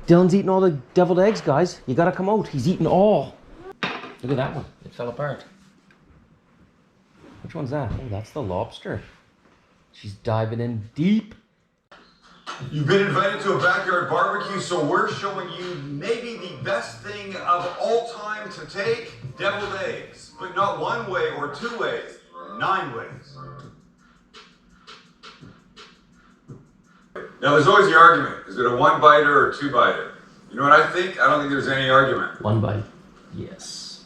Dylan's eating all the deviled eggs, guys. You gotta come out. He's eating all. Look at that one. It fell apart. Which one's that? Oh, that's the lobster. She's diving in deep. You've been invited to a backyard barbecue, so we're showing you maybe the best thing of all time to take, deviled eggs. But not one way or two ways, 9 ways. Now there's always the argument, is it a 1-biter or 2-biter? You know what I think? I don't think there's any argument. 1 bite. Yes.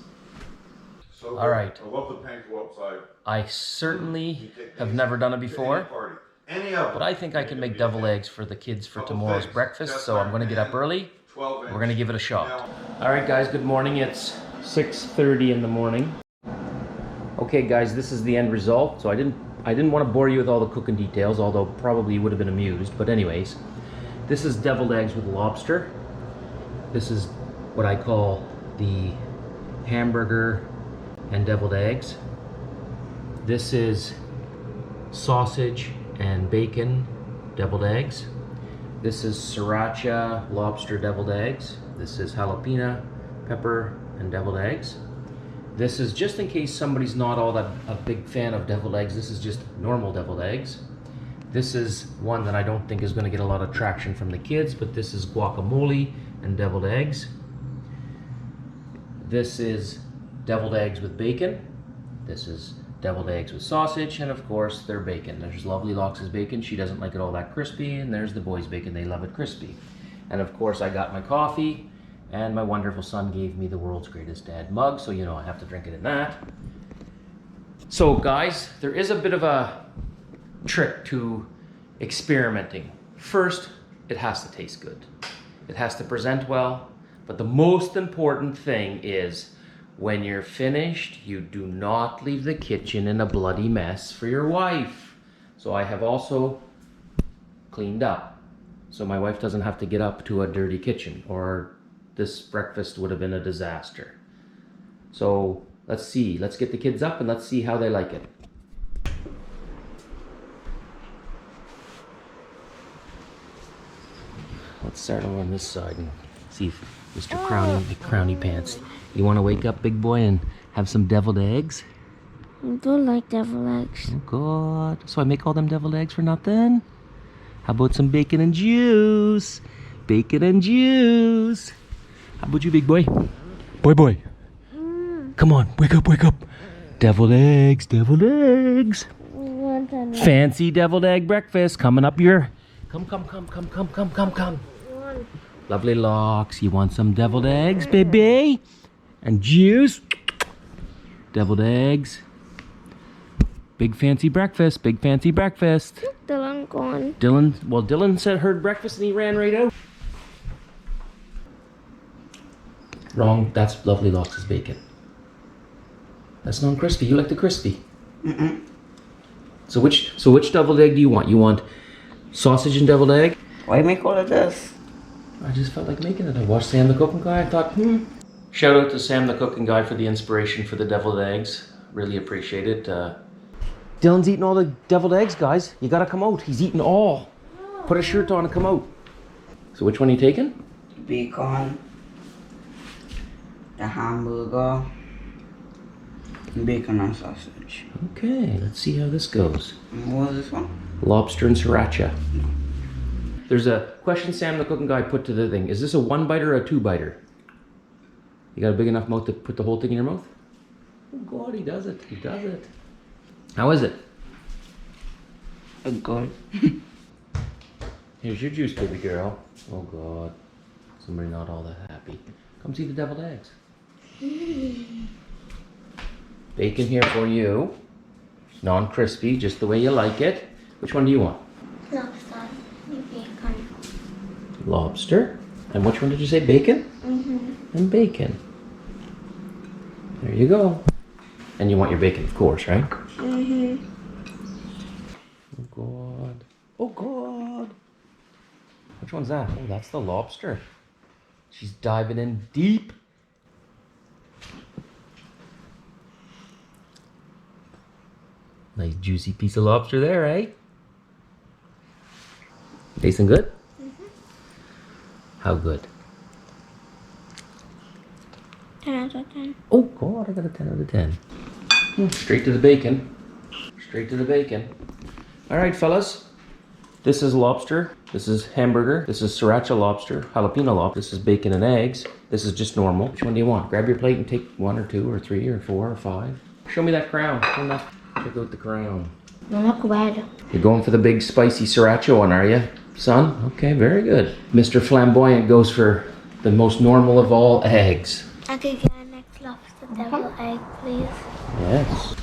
So all right. I love the painful upside. I certainly have never done it before. Any of them. But I think I can make deviled eggs for the kids for tomorrow's breakfast, so I'm going to get up early. We're going to give it a shot. All right, guys, good morning. It's 6:30 in the morning. Okay, guys, this is the end result. So I didn't want to bore you with all the cooking details, although probably you would have been amused. But anyways, this is deviled eggs with lobster. This is what I call the hamburger and deviled eggs. This is sausage and bacon deviled eggs. This is sriracha lobster deviled eggs. This is jalapeno pepper and deviled eggs. This is just in case somebody's not all that a big fan of deviled eggs. This is just normal deviled eggs. This is one that I don't think is going to get a lot of traction from the kids, but this is guacamole and deviled eggs. This is deviled eggs with bacon. This is deviled eggs with sausage, and of course their bacon. There's Lovely Locks' bacon. She doesn't like it all that crispy, and there's the boys' bacon. They love it crispy. And of course I got my coffee, and my wonderful son gave me the world's greatest dad mug, so you know I have to drink it in that. So guys, there is a bit of a trick to experimenting. First, it has to taste good. It has to present well, but the most important thing is when you're finished, you do not leave the kitchen in a bloody mess for your wife. So I have also cleaned up, so my wife doesn't have to get up to a dirty kitchen, or this breakfast would have been a disaster. So let's see, let's get the kids up and let's see how they like it. Let's start on this side and see if Mr. Crowny Pants, you want to wake up, big boy, and have some deviled eggs? I don't like deviled eggs. Oh God! So I make all them deviled eggs for nothing? How about some bacon and juice? Bacon and juice. How about you, big boy? Boy. Come on, wake up, wake up. Deviled eggs, deviled eggs. Fancy deviled egg breakfast coming up your. Come. Lovely Locks, you want some deviled eggs, baby? And juice. Deviled eggs. Big fancy breakfast, big fancy breakfast. Dylan gone. Dylan said heard breakfast and he ran right out. Wrong, that's Lovely Locks' bacon. That's non-crispy, you like the crispy. So which deviled egg do you want? You want sausage and deviled egg? Why make all of this? I just felt like making it. I watched Sam the Cooking Guy. I thought, Shout out to Sam the Cooking Guy for the inspiration for the deviled eggs. Really appreciate it. Dylan's eating all the deviled eggs, guys. You gotta come out. He's eating all. Put a shirt on and come out. So which one are you taking? Bacon, the hamburger, bacon and sausage. Okay, let's see how this goes. And what was this one? Lobster and sriracha. There's a question Sam the Cooking Guy put to the thing. Is this a 1-biter or a 2-biter? You got a big enough mouth to put the whole thing in your mouth? Oh God, he does it. He does it. How is it? Good. Here's your juice, baby girl. Oh God. Somebody not all that happy. Come see the deviled eggs. Bacon here for you. Non-crispy, just the way you like it. Which one do you want? Lobster and bacon. Lobster. And which one did you say? Bacon? And bacon. There you go. And you want your bacon, of course, right? Oh God. Oh God. Which one's that? Oh, that's the lobster. She's diving in deep. Nice juicy piece of lobster there, eh? Tasting good? How good? 10 out of 10. Oh God, I got a 10 out of 10. Straight to the bacon. Straight to the bacon. All right, fellas. This is lobster. This is hamburger. This is sriracha lobster, jalapeno lobster. This is bacon and eggs. This is just normal. Which one do you want? Grab your plate and take 1 or 2 or 3 or 4 or 5. Show me that crown. Check out the crown. No, look red. You're going for the big spicy sriracha one, are you, son? Okay, very good. Mr. Flamboyant goes for the most normal of all eggs. I could get a next lobster devil egg, please. Yes.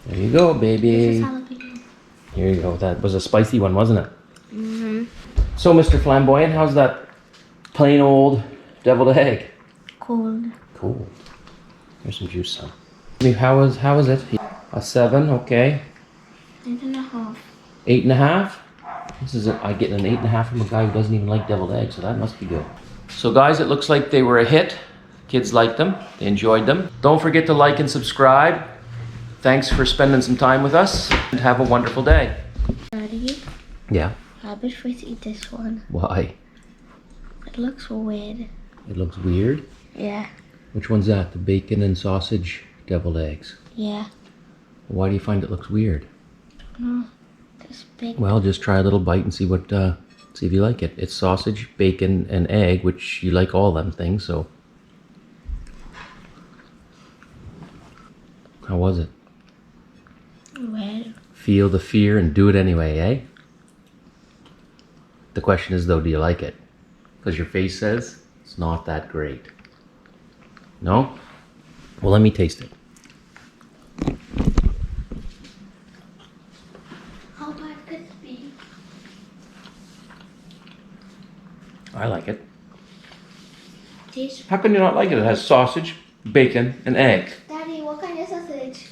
There you go, This baby. is jalapeno. Here you go. That was a spicy one, wasn't it? Mm-hmm. So, Mr. Flamboyant, how's that plain old deviled egg? Cold. Cool. Here's some juice, son. I mean, how is it? A 7, okay. 8.5. 8.5. I get an 8.5 from a guy who doesn't even like deviled eggs, so that must be good. So, guys, it looks like they were a hit. Kids liked them. They enjoyed them. Don't forget to like and subscribe. Thanks for spending some time with us, and have a wonderful day. Daddy, Yeah. how about we eat this one? Why? It looks weird. It looks weird. Yeah. Which one's that? The bacon and sausage deviled eggs. Yeah. Why do you find it looks weird? No. This big. Well, just try a little bite and see what, see if you like it. It's sausage, bacon, and egg, which you like all them things, so. How was it? Red. Feel the fear and do it anyway, eh? The question is though, do you like it? Because your face says it's not that great. No? Well, let me taste it. How about crispy? I like it. This. How can you not like it? It has sausage, bacon, and egg. Daddy, what kind of sausage?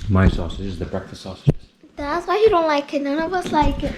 My sausage is the breakfast sausage. That's why you don't like it. None of us like it.